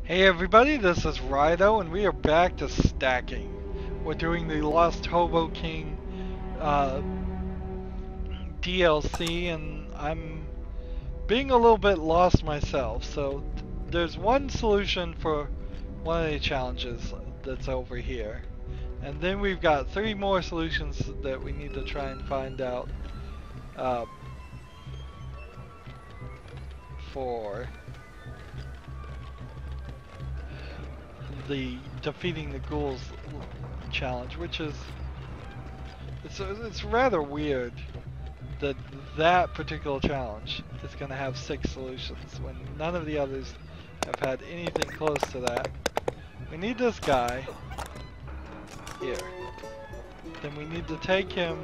Hey everybody, this is Rydo, and we are back to stacking. We're doing the Lost Hobo King DLC, and I'm being a little bit lost myself. So there's one solution for one of the challenges that's over here. And then we've got 3 more solutions that we need to try and find out uh, for the defeating the ghouls challenge, which is it's rather weird that that particular challenge is going to have 6 solutions when none of the others have had anything close to that. We need this guy here. Then we need to take him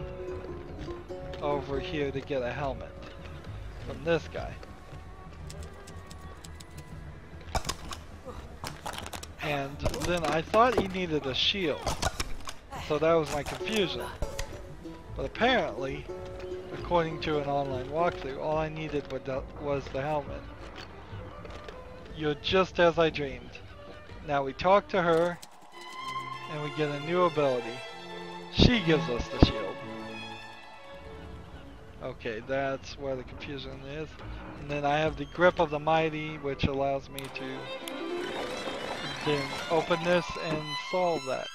over here to get a helmet from this guy. And then I thought he needed a shield, so that was my confusion. But apparently, according to an online walkthrough, all I needed was the helmet. You're just as I dreamed. Now we talk to her, and we get a new ability. She gives us the shield. Okay, that's where the confusion is. And then I have the grip of the mighty, which allows me to then open this and solve that.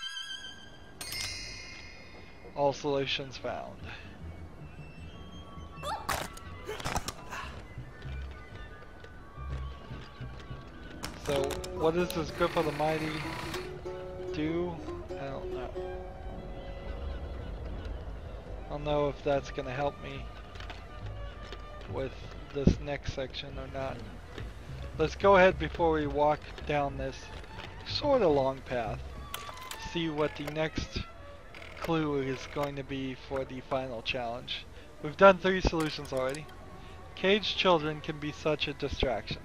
All solutions found. So, what does this grip of the mighty do? I don't know. I don't know if that's going to help me with this next section or not. Let's go ahead before we walk down this sort of long path. See what the next clue is going to be for the final challenge. We've done 3 solutions already. Caged children can be such a distraction.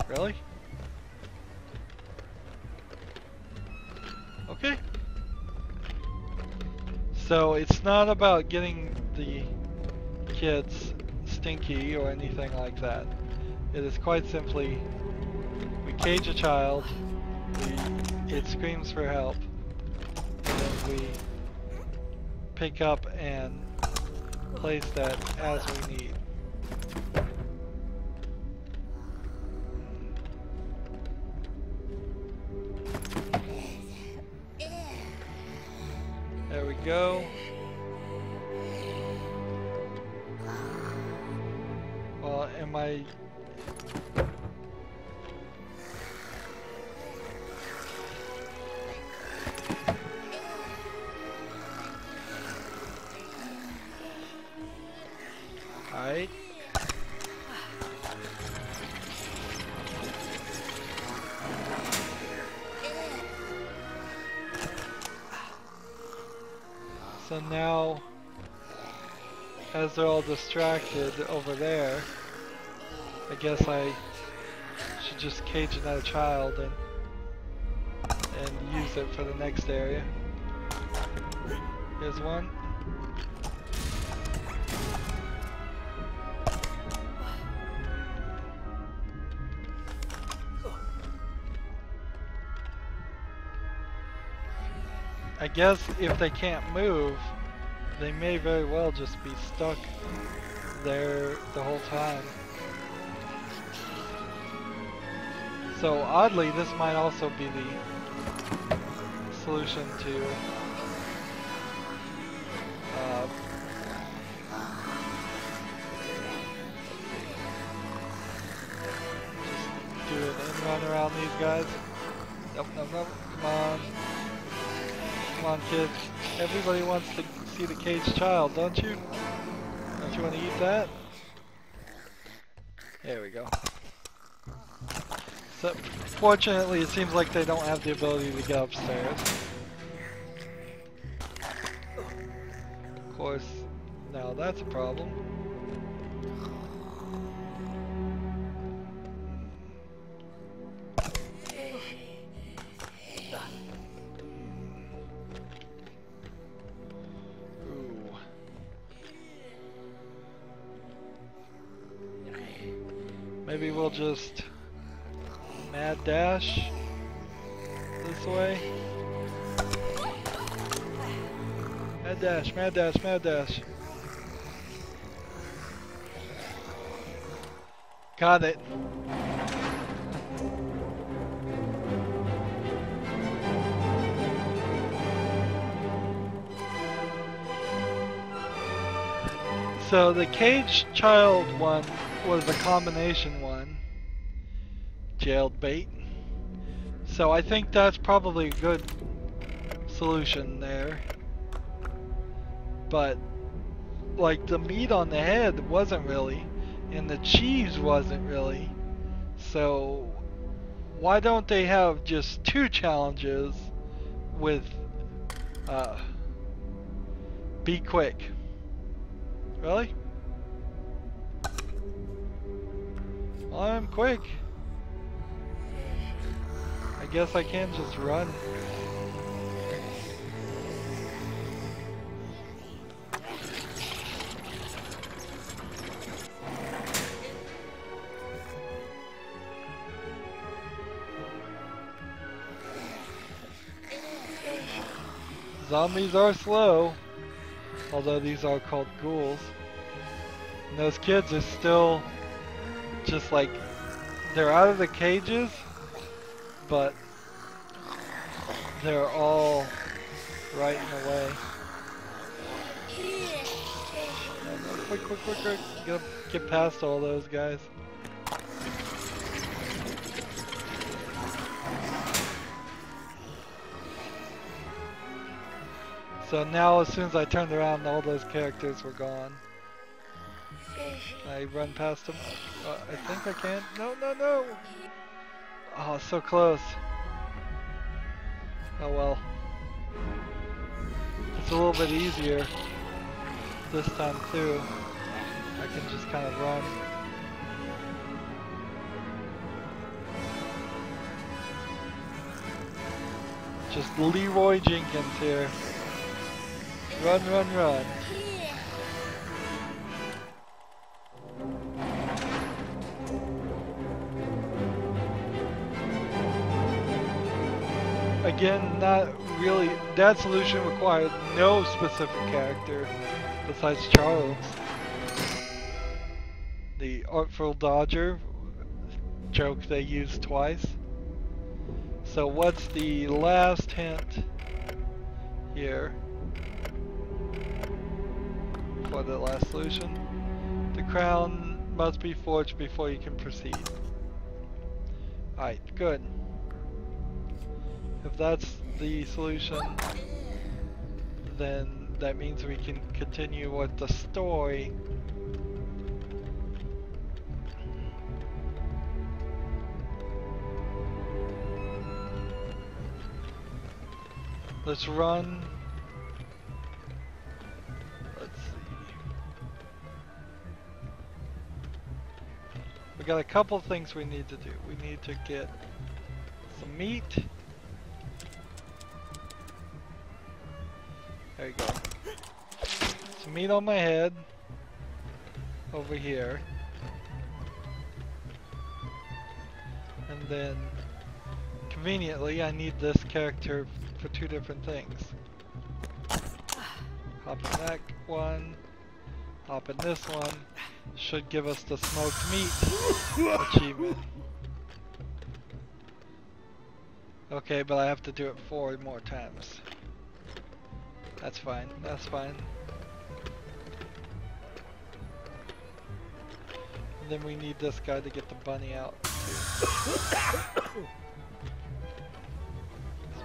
Really? Okay. So it's not about getting the kids stinky or anything like that. It is quite simply, we cage a child, it screams for help, and then we pick up and place that as we need. There we go. Well, am I... Alright. So now, as they're all distracted over there, I guess I should just cage another child and use it for the next area. Here's one. I guess if they can't move, they may very well just be stuck there the whole time. So oddly, this might also be the solution to just do an end run around these guys. Nope, nope, nope. Come on. Come on, kids. Everybody wants to see the caged child, don't you? Don't you want to eat that? There we go. So, fortunately, it seems like they don't have the ability to get upstairs. Of course, now that's a problem. Maybe we'll just Mad dash this way. Mad dash, mad dash, mad dash. Got it. So the cage child one was a combination one. Jailed bait. So I think that's probably a good solution there. But like the meat on the head wasn't really, and the cheese wasn't really. So why don't they have just 2 challenges with be quick? Really? Well, I'm quick. I guess I can't just run. Zombies are slow, although these are called ghouls. And those kids are still just like, they're out of the cages, but they're all right in the way. No, quick, quick, quick, quick. Get past all those guys. So now as soon as I turned around, all those characters were gone. I run past them. I think I can. No, no, no! Oh, so close. Oh well. It's a little bit easier this time too. I can just kind of run. Just Leroy Jenkins here. Run, run, run. Again, not really. That solution required no specific character besides Charles. The artful dodger joke they used twice. So what's the last hint here for the last solution? The crown must be forged before you can proceed. Alright, good. If that's the solution, then that means we can continue with the story. Let's run. Let's see. We got a couple things we need to do. We need to get some meat. There you go. Some meat on my head. Over here. And then, conveniently, I need this character for 2 different things. Hop in that one. Hop in this one. Should give us the smoked meat achievement. Okay, but I have to do it 4 more times. That's fine, that's fine. And then we need this guy to get the bunny out too.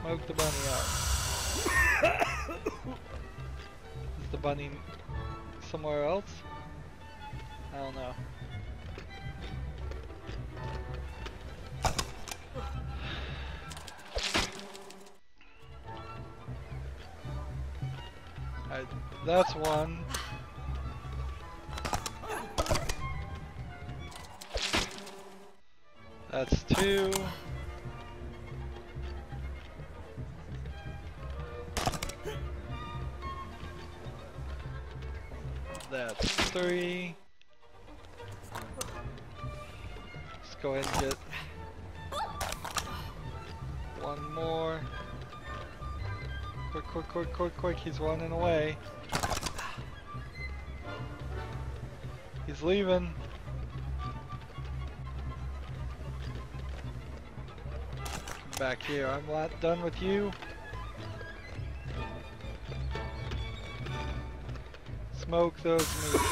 Smoke the bunny out. Is the bunny somewhere else? I don't know. Alright, that's one. That's 2. That's 3. Let's go ahead and get One more. Quick, quick, quick, quick, quick. He's running away. He's leaving. Come back here. I'm not done with you. Smoke those meats.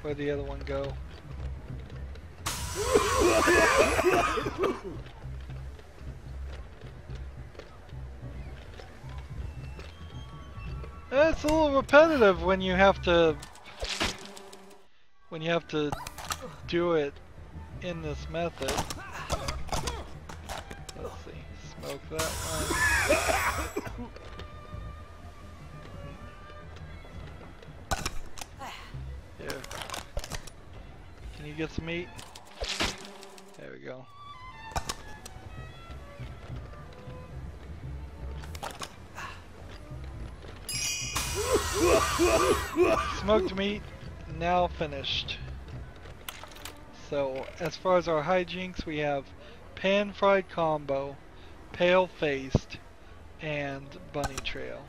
Where'd the other one go? It's a little repetitive when you have to do it in this method. Let's see. Smoke that one. Here. Can you get some meat? There we go. Smoked meat, now finished. So, as far as our hijinks, we have pan-fried combo, pale-faced, and bunny trail.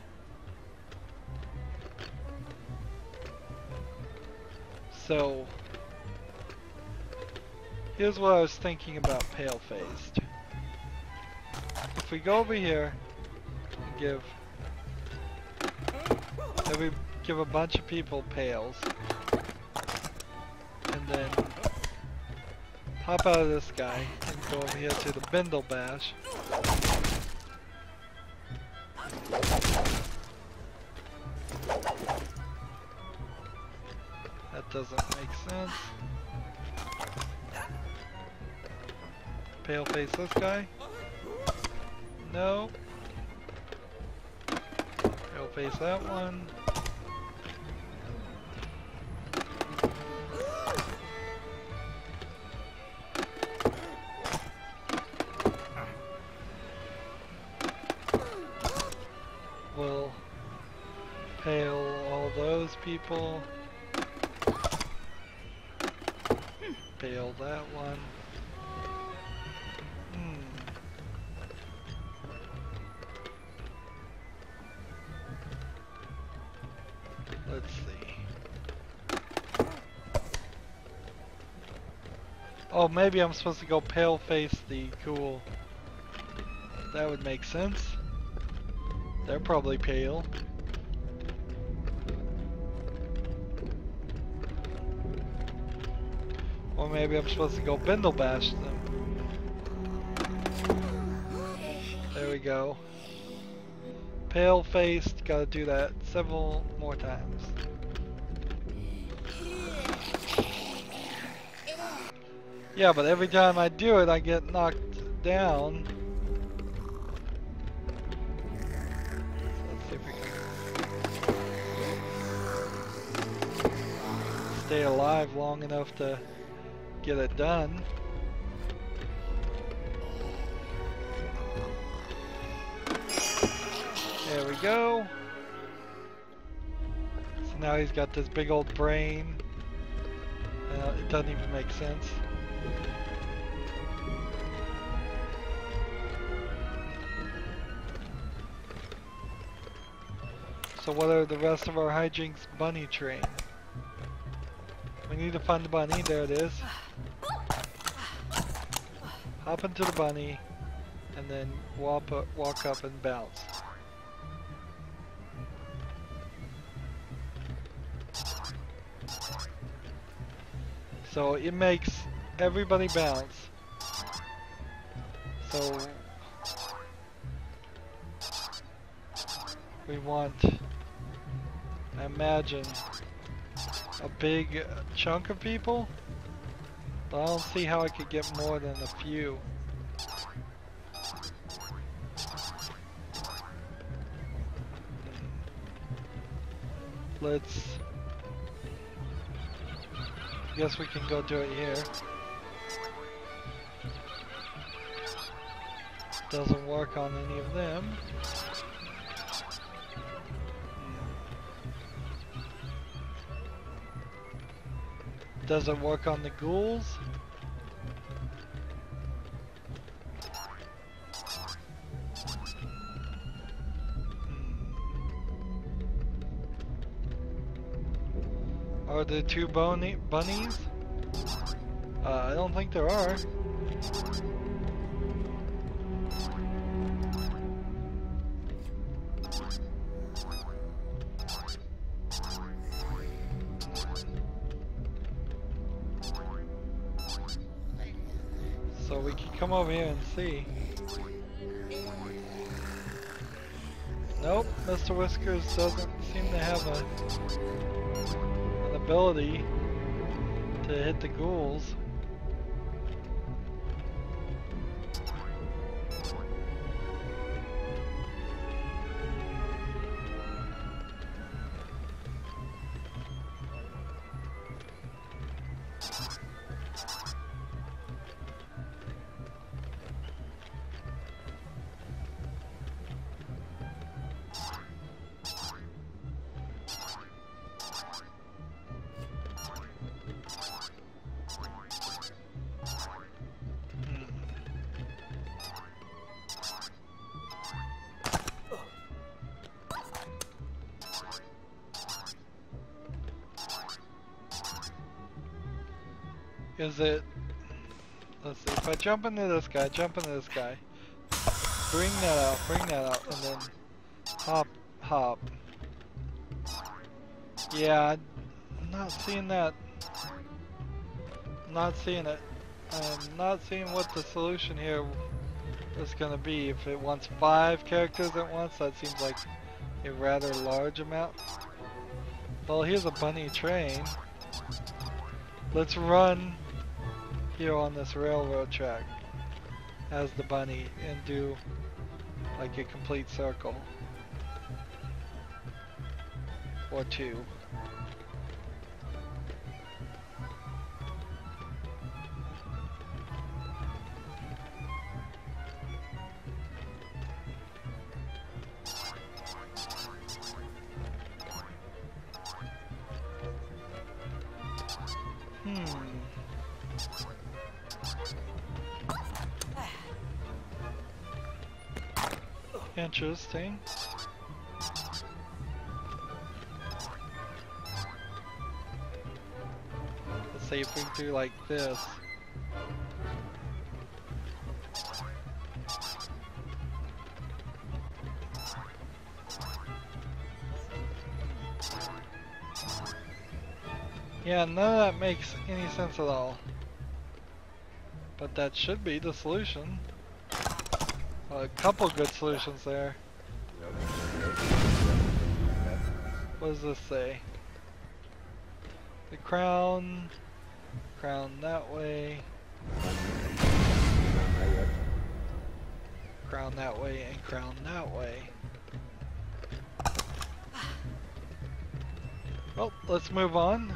So, here's what I was thinking about pale-faced. If we go over here and give a bunch of people pails, and then hop out of this guy and go over here to the Bindle Bash. That doesn't make sense. Pale face this guy? No. Pale face that one. We'll pale all those people. Pale that one. Let's see. Oh, maybe I'm supposed to go pale face the cool. That would make sense. They're probably pale. Or maybe I'm supposed to go Bindle Bash them. There we go. Pale faced, gotta do that several more times. Yeah, but every time I do it, I get knocked down. Let's see if we can stay alive long enough to get it done. There we go. So now he's got this big old brain. It doesn't even make sense. So what are the rest of our hijinks? Bunny train. We need to find the bunny. There it is. Hop into the bunny and then walk up and bounce. So it makes everybody bounce. So we want, I imagine, a big chunk of people, but I don't see how I could get more than a few. I guess we can go do it here. Doesn't work on any of them. Does it work on the ghouls? Are there two bunnies? I don't think there are. So we can come over here and see. Nope, Mr. Whiskers doesn't seem to have an ability to hit the ghouls. Is it, let's see, if I jump into this guy, bring that out, and then hop. Yeah, I'm not seeing that. I'm not seeing it. I'm not seeing what the solution here is going to be. If it wants 5 characters at once, that seems like a rather large amount. Well, here's a bunny train. Let's run here on this railroad track as the bunny and do like a complete circle or 2. Interesting. Let's see if we can do like this. Yeah, none of that makes any sense at all. But that should be the solution. A couple good solutions there. What does this say? The crown that way. Crown that way and crown that way. Well, let's move on.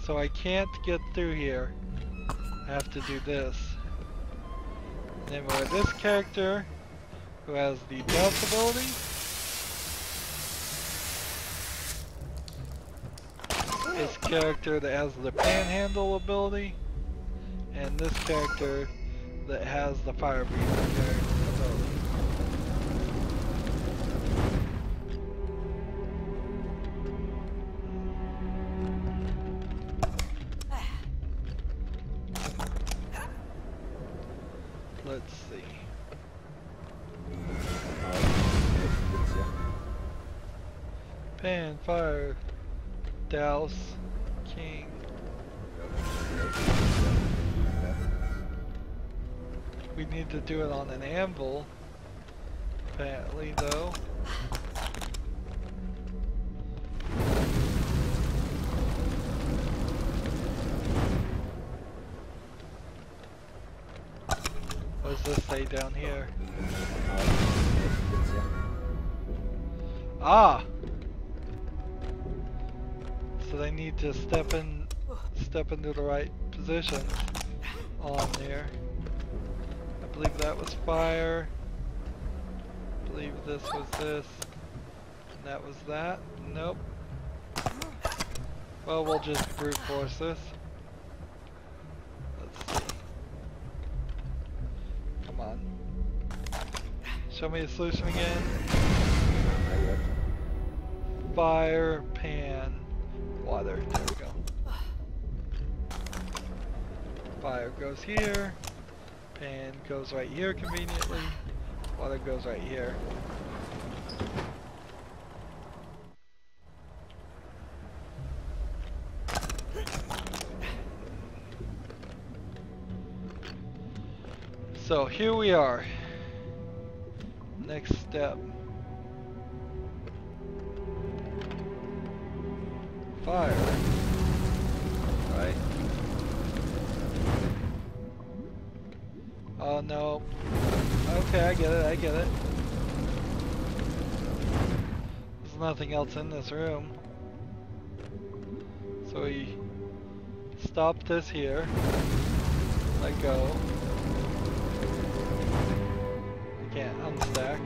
So I can't get through here. I have to do this. And then we have this character who has the death ability. This character that has the panhandle ability. And this character that has the fire breathing ability. Let's see. Pan, fire, douse, king. We need to do it on an anvil, apparently, though. What does this say down here? Ah! So they need to step into the right position on there. I believe that was fire. I believe this was this. That was that. Nope. Well, we'll just brute force this. Let's see. Come on. Show me the solution again. Fire, pan, water. There we go. Fire goes here. Pan goes right here conveniently. Water goes right here. So here we are. Next step. Fire. Right? Oh no. Okay, I get it, I get it. There's nothing else in this room. So we stop this here. Let go. I can't unstack.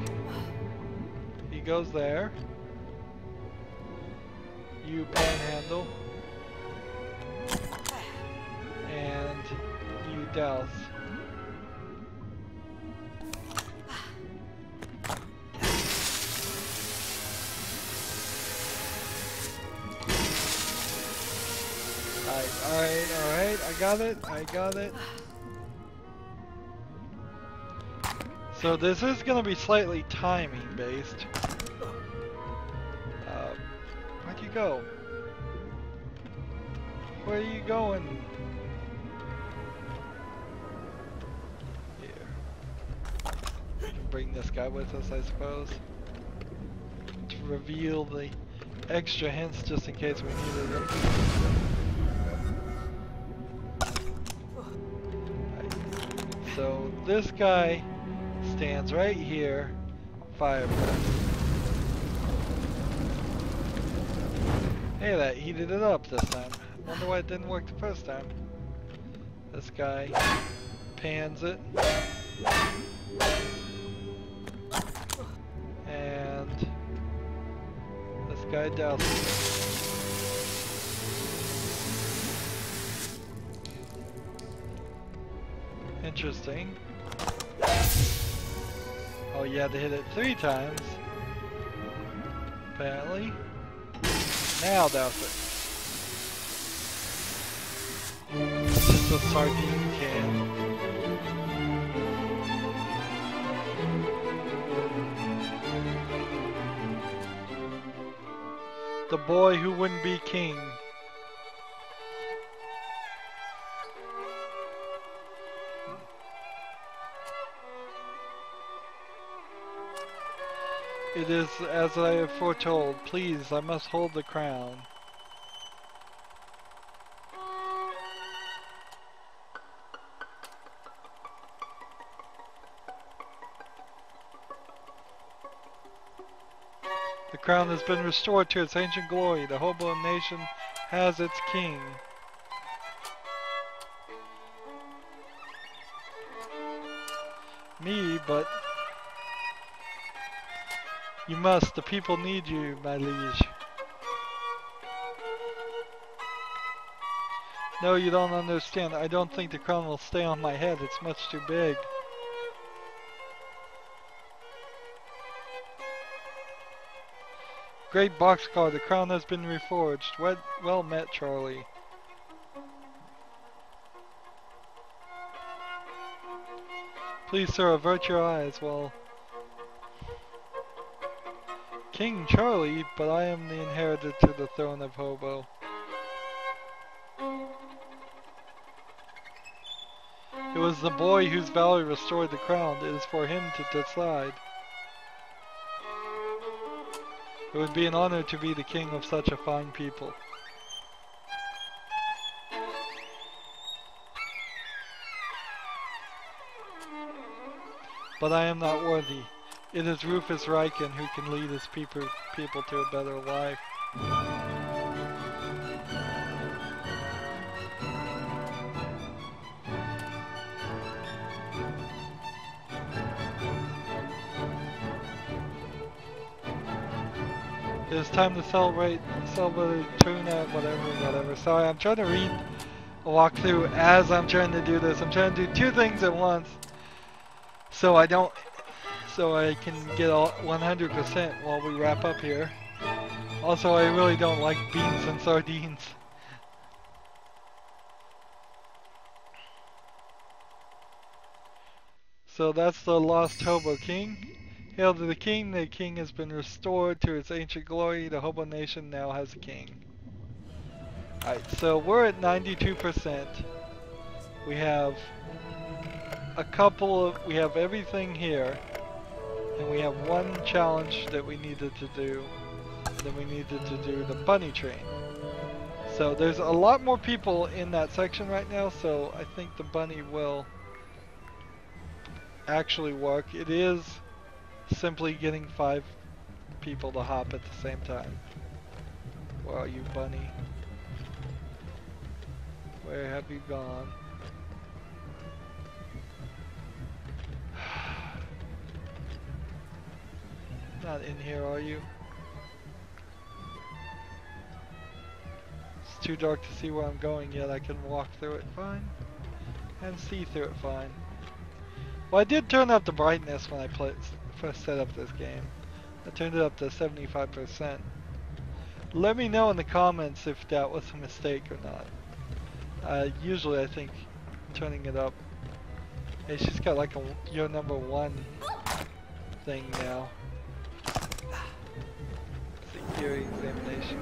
He goes there. You panhandle. And you douse. Alright, I got it. So this is gonna be slightly timing based. Where'd you go? Where are you going? Here. Bring this guy with us, I suppose. To reveal the extra hints just in case we needed them. So this guy stands right here, fire breath. Hey, that heated it up this time. Wonder why it didn't work the first time. This guy pans it. And this guy douses it. Interesting. Oh, you had to hit it 3 times. Apparently. Now douse it. Just a sardine can. The boy who wouldn't be king. It is as I have foretold. Please, I must hold the crown. The crown has been restored to its ancient glory. The hobo nation has its king. Me, but you must. The people need you, my liege. No, you don't understand. I don't think the crown will stay on my head. It's much too big. Great boxcar, the crown has been reforged. Well met, Charlie. Please, sir, avert your eyes while... King Charlie, but I am the inheritor to the throne of Hobo. It was the boy whose valor restored the crown. It is for him to decide. It would be an honor to be the king of such a fine people. But I am not worthy. It is Rufus Riken who can lead his people to a better life. It's time to celebrate tuna, whatever. Sorry, I'm trying to read a walkthrough as I'm trying to do this. I'm trying to do two things at once, so I can get all 100% while we wrap up here. Also, I really don't like beans and sardines. So that's the lost Hobo King. Hail to the king has been restored to its ancient glory. The Hobo Nation now has a king. Alright, so we're at 92%. We have we have everything here. And we have one challenge that we needed to do. Then we needed to do the bunny train. So there's a lot more people in that section right now, so I think the bunny will actually work. It is simply getting 5 people to hop at the same time. Where are you, bunny? Where have you gone? Not in here, are you? It's too dark to see where I'm going yet. I can walk through it fine. And see through it fine. Well, I did turn up the brightness when I first set up this game. I turned it up to 75%. Let me know in the comments if that was a mistake or not. Usually I think turning it up. Hey, she's got like your number 1 thing now. Security examination.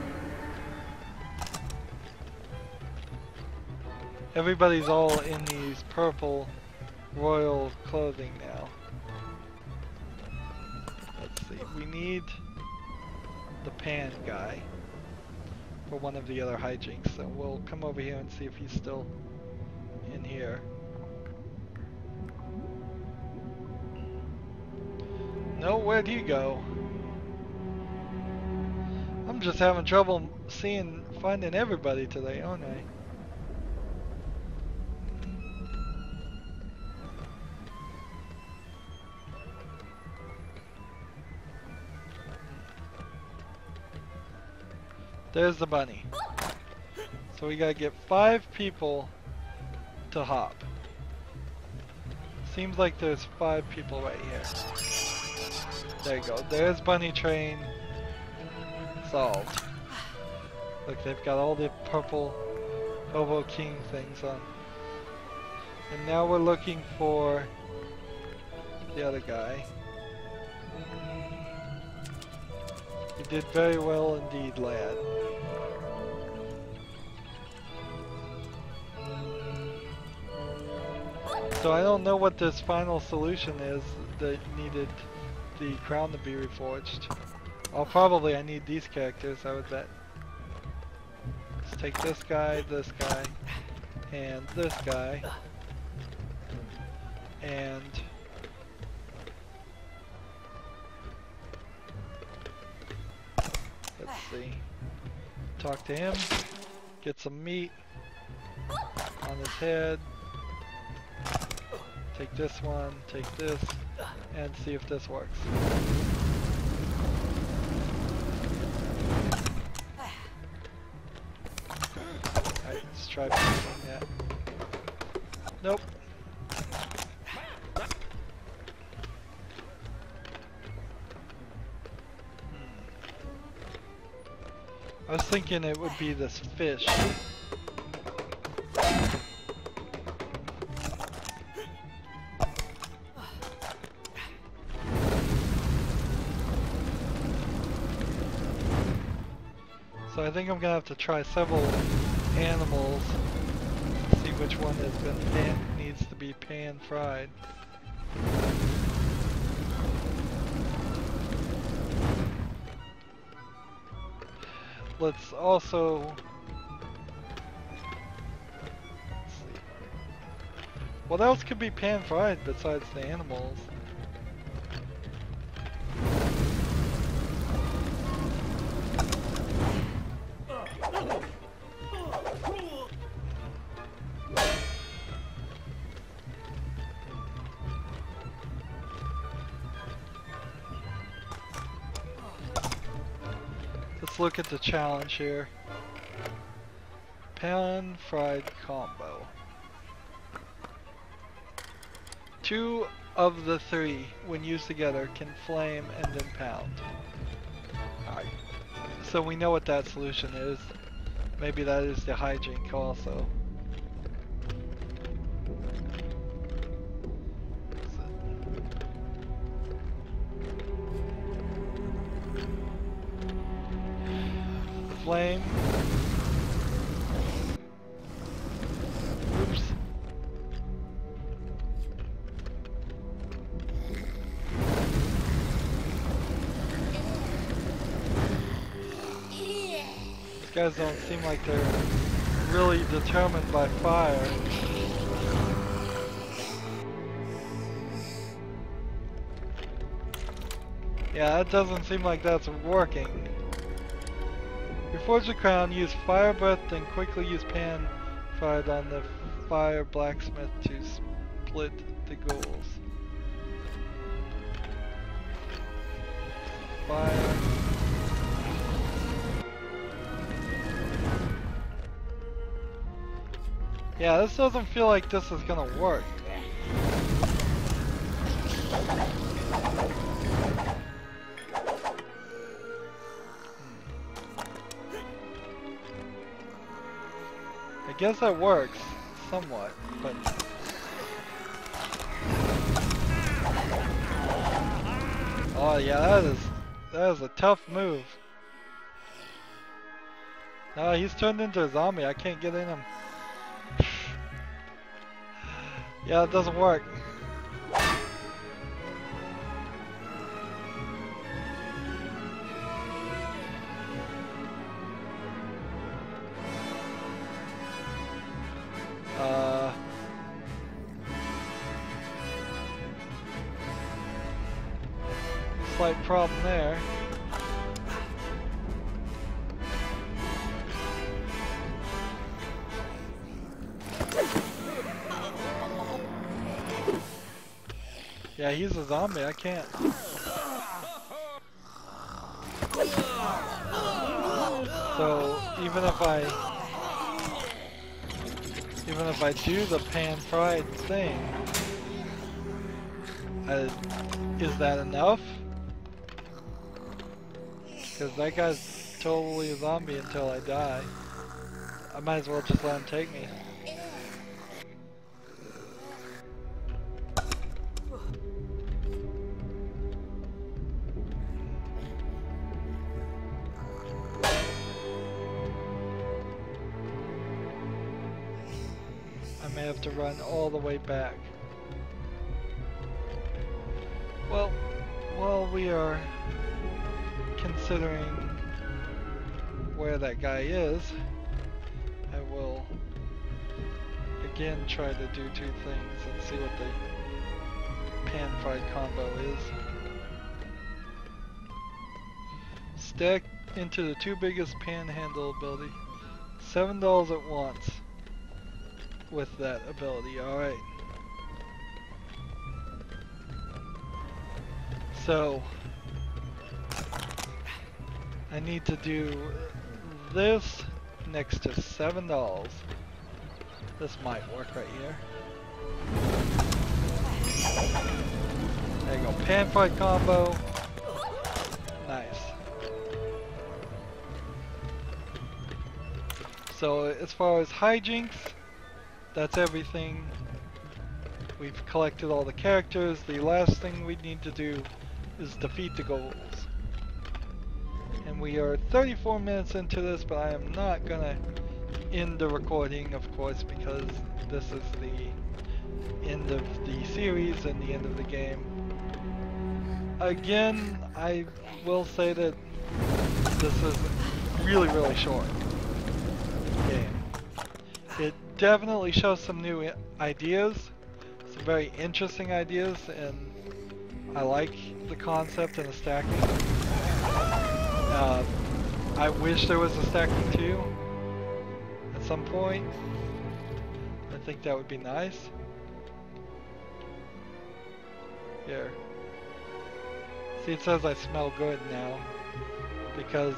Everybody's all in these purple royal clothing now. Let's see, we need the pan guy for one of the other hijinks, so we'll come over here and see if he's still in here. No, where'd he go? I'm just having trouble finding everybody today, aren't I? There's the bunny. So we gotta get 5 people to hop. Seems like there's 5 people right here. There you go. There's bunny train. Solved. Look, they've got all the purple Hobo King things on. And now we're looking for the other guy. You did very well indeed, lad. So I don't know what this final solution is that needed the crown to be reforged. I need these characters, I would bet. Let's take this guy, and this guy. And let's see. Talk to him, get some meat on his head. Take this one, take this, and see if this works. Alright, let's try finishing that. Nope. I was thinking it would be this fish. So I think I'm gonna have to try several animals to see which one needs to be pan fried. Let's also see. What else could be pan fried besides the animals? let's look at the challenge here. Pan-fried combo. 2 of the 3, when used together, can flame and then pound. Alright, so we know what that solution is. Maybe that is the hijink also. Flame. Oops. These guys don't seem like they're really determined by fire. Yeah, that doesn't seem like that's working. Reforge the crown, use fire breath, then quickly use pan fired on the fire blacksmith to split the ghouls. Fire. Yeah, this doesn't feel like this is gonna work. I guess that works somewhat, but oh yeah, that is a tough move. No, he's turned into a zombie. I can't get in him. Yeah, it doesn't work. Slight problem there. Yeah, he's a zombie. I can't. So even if I do the pan fried thing, is that enough? Because that guy's totally a zombie until I die. I might as well just let him take me. I may have to run all the way back. Well, while we are considering where that guy is, I will again try to do 2 things and see what the pan-fried combo is. Stack into the 2 biggest panhandle ability. $7 at once with that ability. Alright. So I need to do this next to $7. This might work right here. There you go, pan fried combo. Nice. So as far as hijinks, that's everything. We've collected all the characters. The last thing we need to do is defeat the ghouls. And we are 34 minutes into this, but I am not gonna end the recording, of course, because this is the end of the series and the end of the game. Again, I will say that this is really, really short game. It definitely shows some new ideas, some very interesting ideas, and I like the concept and the stacking. I wish there was a stacking too at some point. I think that would be nice. Here. See, it says I smell good now. because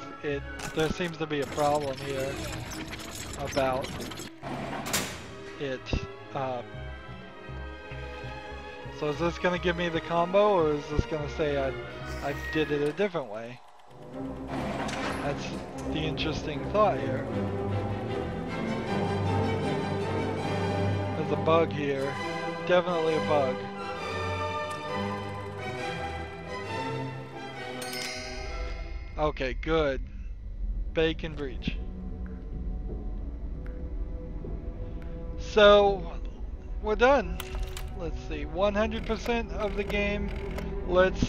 there seems to be a problem here about it. Uh, so is this gonna give me the combo, or is this gonna say I did it a different way? That's the interesting thought here. There's a bug here. Definitely a bug. Okay, good. Bacon breach. So, we're done. Let's see, 100% of the game. Let's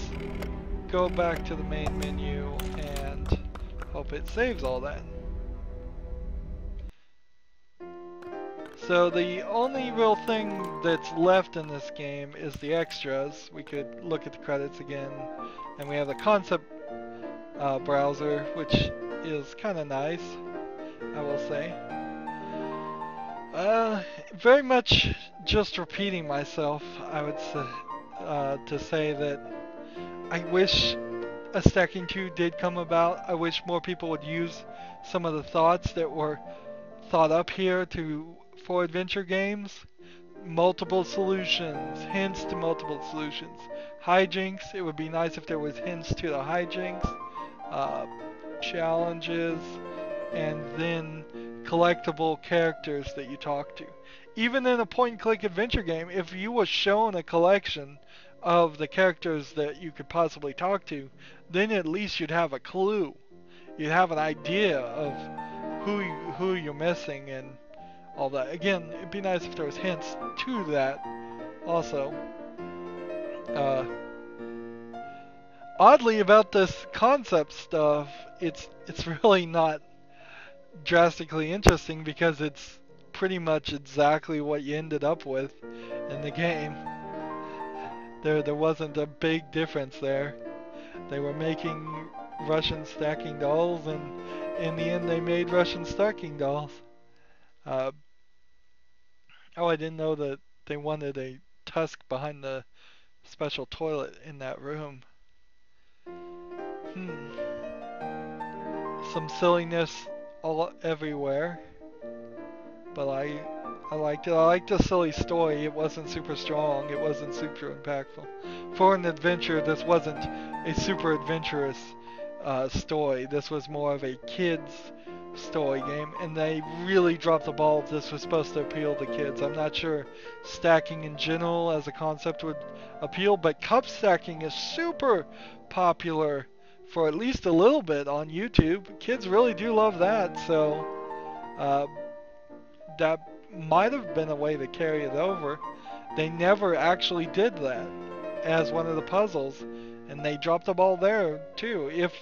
go back to the main menu and hope it saves all that. So the only real thing that's left in this game is the extras. We could look at the credits again, and we have the concept browser, which is kind of nice, I will say. Very much just repeating myself, I would say, to say that I wish a stacking 2 did come about. I wish more people would use some of the thoughts that were thought up here for adventure games. Multiple solutions, hints to multiple solutions. Hijinks, it would be nice if there was hints to the hijinks. Challenges, and then collectible characters that you talk to. Even in a point-and-click adventure game, if you were shown a collection of the characters that you could possibly talk to, then at least you'd have a clue. You'd have an idea of who you're missing and all that. Again, it'd be nice if there was hints to that also. Oddly about this concept stuff, it's really not drastically interesting because it's pretty much exactly what you ended up with in the game. There wasn't a big difference there. They were making Russian stacking dolls, and in the end they made Russian stacking dolls. Oh, I didn't know that they wanted a tusk behind the special toilet in that room. Some silliness everywhere, but I liked it. I liked the silly story. It wasn't super strong. It wasn't super impactful. For an adventure, this wasn't a super adventurous story. This was more of a kid's story game, and they really dropped the ball if this was supposed to appeal to kids. I'm not sure stacking in general as a concept would appeal, but cup stacking is super popular for at least a little bit on YouTube. Kids really do love that, so that might have been a way to carry it over. They never actually did that as one of the puzzles, and they dropped the ball there too. If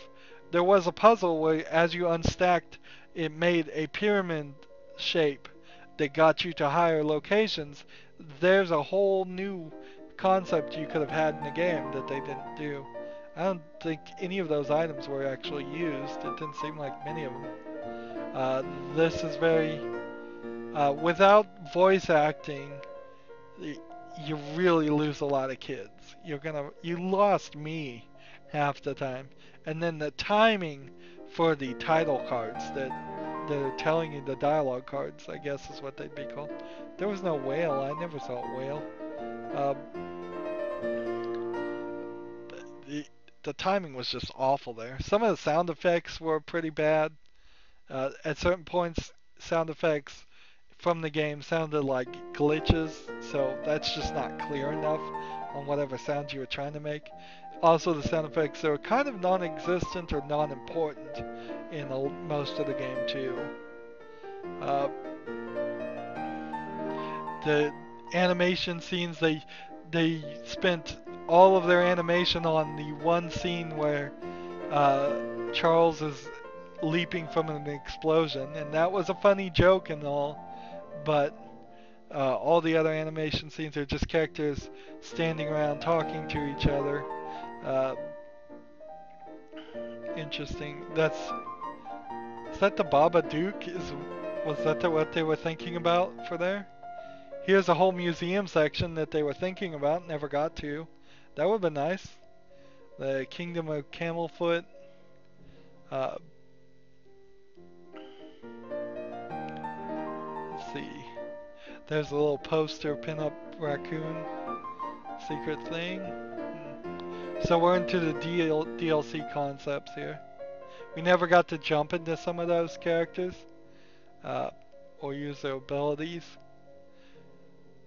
there was a puzzle where as you unstacked it made a pyramid shape that got you to higher locations, there's a whole new concept you could have had in the game that they didn't do. I don't think any of those items were actually used. It didn't seem like many of them. This is very... without voice acting, you really lose a lot of kids. You lost me half the time. And then the timing for the title cards that are telling you, the dialogue cards, I guess is what they'd be called. There was no whale. I never saw a whale. The timing was just awful there. Some of the sound effects were pretty bad. At certain points, sound effects from the game sounded like glitches, so that's just not clear enough on whatever sounds you were trying to make. Also, the sound effects are kind of non-existent or non-important in most of the game too. The animation scenes, they spent all of their animation on the one scene where Charles is leaping from an explosion, and that was a funny joke and all, but all the other animation scenes are just characters standing around talking to each other. Interesting. Is that the Babadook? Was that what they were thinking about for there? Here's a whole museum section that they were thinking about, never got to. That would have been nice. The Kingdom of Camelfoot. Uh, let's see. There's a little poster pin-up raccoon secret thing. So we're into the DLC concepts here. We never got to jump into some of those characters uh, or use their abilities.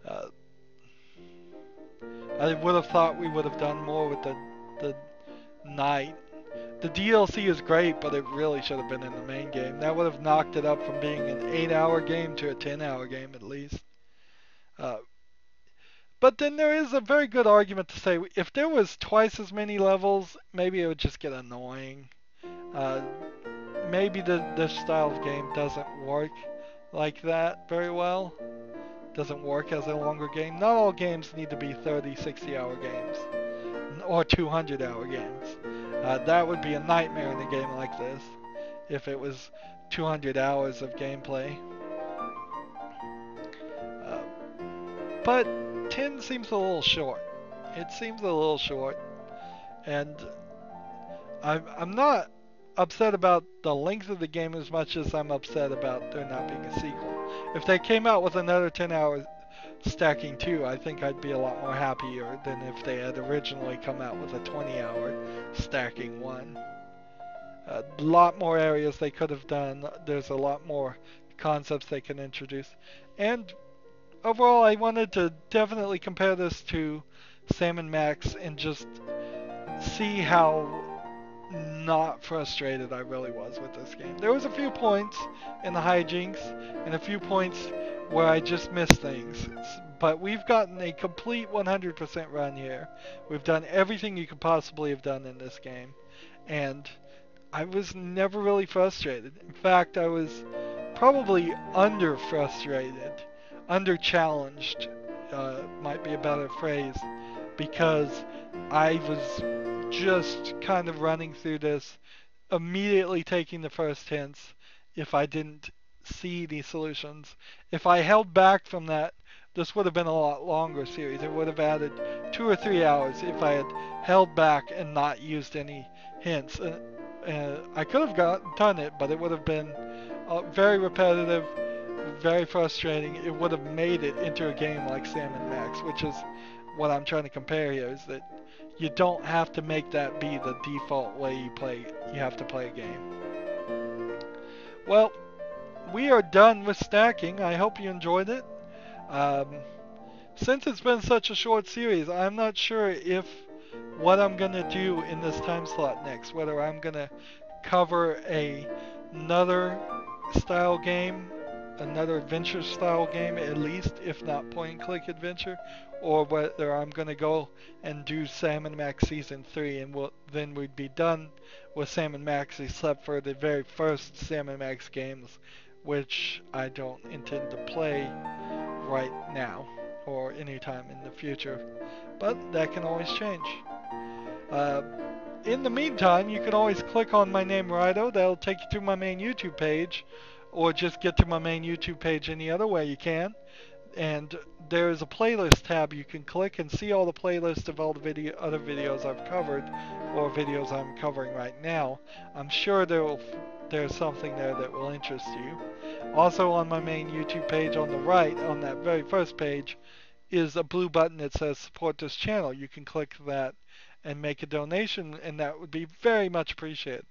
Uh, I would have thought we would have done more with the night. The DLC is great, but it really should have been in the main game. That would have knocked it up from being an 8-hour game to a 10-hour game at least. Uh, but then there is a very good argument to say if there was twice as many levels, maybe it would just get annoying. Uh, maybe this style of game doesn't work like that very well. Doesn't work as a longer game. Not all games need to be 30, 60-hour games or 200-hour games. That would be a nightmare in a game like this if it was 200 hours of gameplay. Uh, but 10 seems a little short. It seems a little short, and I'm not upset about the length of the game as much as I'm upset about there not being a sequel. If they came out with another 10-hour stacking 2, I think I'd be a lot more happier than if they had originally come out with a 20-hour stacking 1. A lot more areas they could have done. There's a lot more concepts they can introduce. And overall, I wanted to definitely compare this to Sam & Max and just see how not frustrated I really was with this game. There was a few points in the hijinks and a few points where I just missed things. But we've gotten a complete 100% run here. We've done everything you could possibly have done in this game. And I was never really frustrated. In fact, I was probably under frustrated, under challenged, might be a better phrase, because I was just kind of running through this, immediately taking the first hints if I didn't see the solutions. If I held back from that, this would have been a lot longer series. It would have added 2 or 3 hours if I had held back and not used any hints. I could have done it, but it would have been very repetitive, very frustrating. It would have made it into a game like Sam & Max, which is what I'm trying to compare here, is that you don't have to make that be the default way you have to play a game. Well, we are done with stacking. I hope you enjoyed it. Since it's been such a short series, I'm not sure if what I'm going to do in this time slot next, whether I'm going to cover another style game, another adventure style game at least, if not point and click adventure, or whether I'm going to go and do Sam & Max Season 3 and then we'd be done with Sam & Max except for the very first Sam & Max games, which I don't intend to play right now or anytime in the future, but that can always change. In the meantime, you can always click on my name, Rydo. That'll take you to my main YouTube page, or just get to my main YouTube page any other way you can. And there's a playlist tab you can click and see all the playlists of all the other videos I've covered, or videos I'm covering right now. I'm sure there's something there that will interest you. Also on my main YouTube page on the right, on that very first page, is a blue button that says support this channel. You can click that and make a donation, and that would be very much appreciated.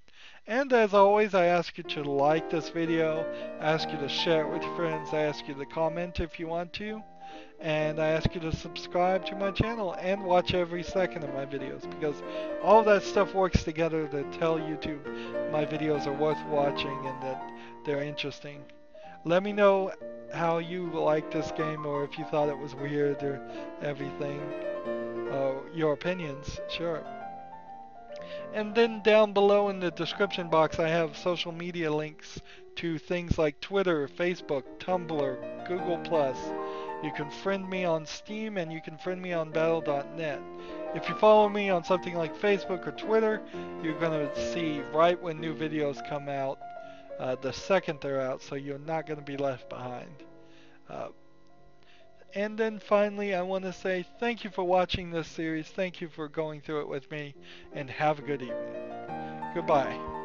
And as always, I ask you to like this video, I ask you to share it with your friends, I ask you to comment if you want to, and I ask you to subscribe to my channel and watch every second of my videos, because all of that stuff works together to tell YouTube my videos are worth watching and that they're interesting. Let me know how you like this game, or if you thought it was weird or everything. Your opinions, sure. And then down below in the description box I have social media links to things like Twitter, Facebook, Tumblr, Google+. You can friend me on Steam and you can friend me on battle.net. If you follow me on something like Facebook or Twitter, you're going to see right when new videos come out, the second they're out, so you're not going to be left behind. And then finally, I want to say thank you for watching this series, thank you for going through it with me, and have a good evening. Goodbye.